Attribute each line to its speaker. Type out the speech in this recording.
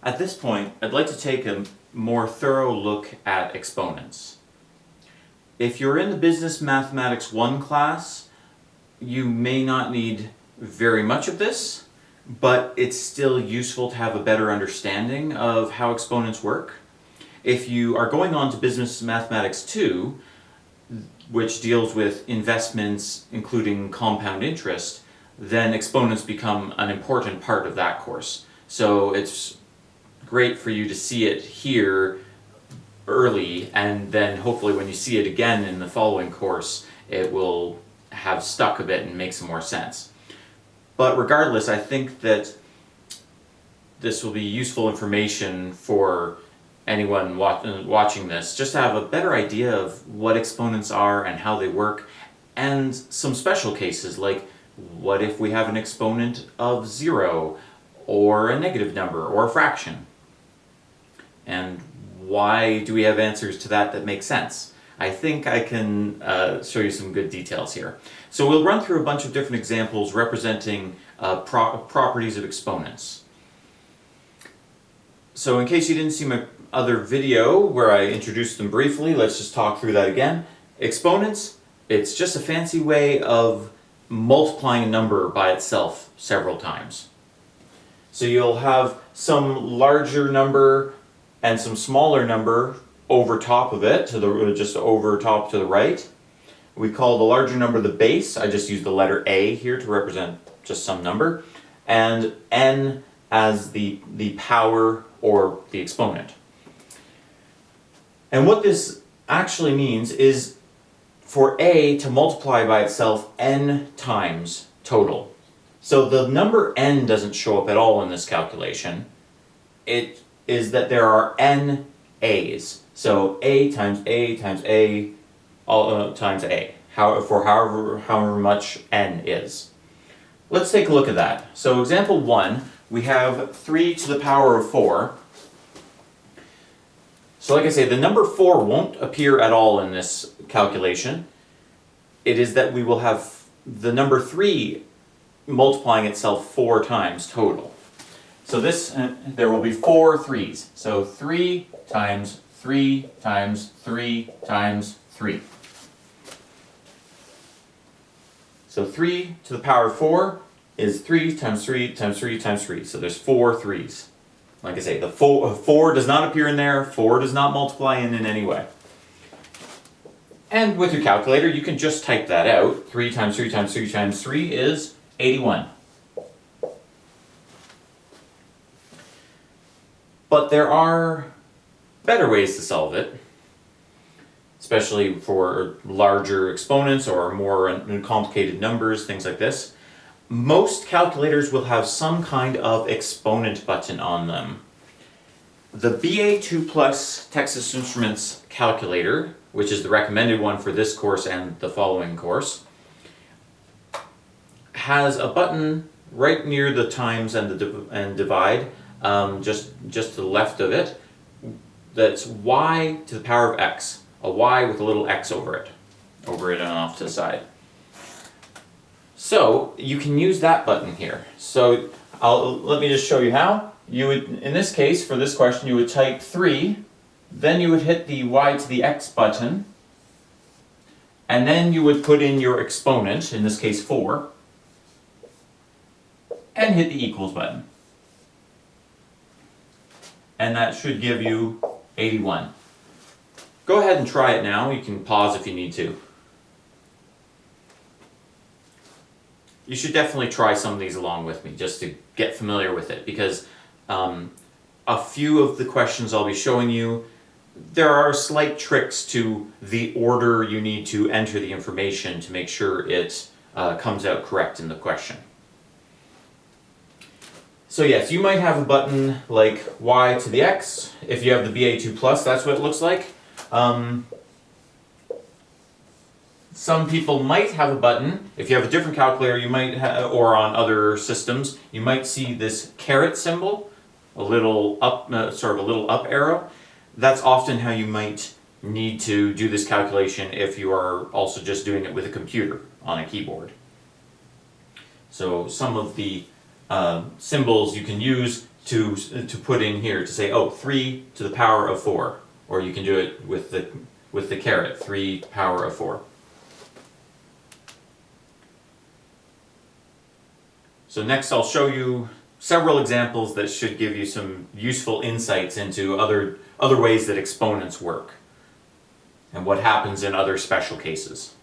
Speaker 1: At this point, I'd like to take a more thorough look at exponents. If you're in the Business Mathematics 1 class, you may not need very much of this, but it's still useful to have a better understanding of how exponents work. If you are going on to Business Mathematics 2, which deals with investments including compound interest, then exponents become an important part of that course. So it's great for you to see it here early, and then hopefully when you see it again in the following course, it will have stuck a bit and make some more sense. But regardless, I think that this will be useful information for anyone watching this, just to have a better idea of what exponents are and how they work, and some special cases like what if we have an exponent of 0 or a negative number or a fraction, and why do we have answers to that make sense. I think I can show you some good details here. So we'll run through a bunch of different examples representing properties of exponents. So in case you didn't see my other video where I introduced them briefly, let's just talk through that again. Exponents, it's just a fancy way of multiplying a number by itself several times. So you'll have some larger number and some smaller number over top of it, just over top to the right. We call the larger number the base. I just use the letter A here to represent just some number, and n as the power or the exponent. And what this actually means is for A to multiply by itself n times total. So the number n doesn't show up at all in this calculation. It is that there are n a's. So a times a times a times a, for however much n is. Let's take a look at that. So example 1, we have 3 to the power of 4. So like I say, the number 4 won't appear at all in this calculation. It is that we will have the number 3 multiplying itself 4 times total. So this, there will be 4 3's. So 3 times 3 times 3 times 3. So 3 to the power of 4 is 3 times 3 times 3 times 3. So there's 4 3's. Like I say, the 4 does not appear in there. 4 does not multiply in any way. And with your calculator, you can just type that out. 3 times 3 times 3 times 3 is 81. But there are better ways to solve it, especially for larger exponents or more complicated numbers, things like this. Most calculators will have some kind of exponent button on them. The BA2 Plus Texas Instruments calculator, which is the recommended one for this course and the following course, has a button right near the times and divide, just to the left of it, that's y to the power of x, a y with a little x over it and off to the side. So you can use that button here. So let me just show you how. You would, in this case, for this question, you would type 3, then you would hit the y to the x button, and then you would put in your exponent, in this case 4, and hit the equals button. And that should give you 81. Go ahead and try it now. You can pause if you need to. You should definitely try some of these along with me just to get familiar with it, because a few of the questions I'll be showing you, there are slight tricks to the order you need to enter the information to make sure it comes out correct in the question. So yes, you might have a button like y to the x. If you have the BA2 Plus, that's what it looks like. Some people might have a button. If you have a different calculator, you might or on other systems, you might see this caret symbol, a little up, sort of a little up arrow. That's often how you might need to do this calculation if you are also just doing it with a computer on a keyboard. So some of the symbols you can use to put in here to say, oh, 3 to the power of 4. Or you can do it with the caret, 3 to the power of 4. So next I'll show you several examples that should give you some useful insights into other ways that exponents work and what happens in other special cases.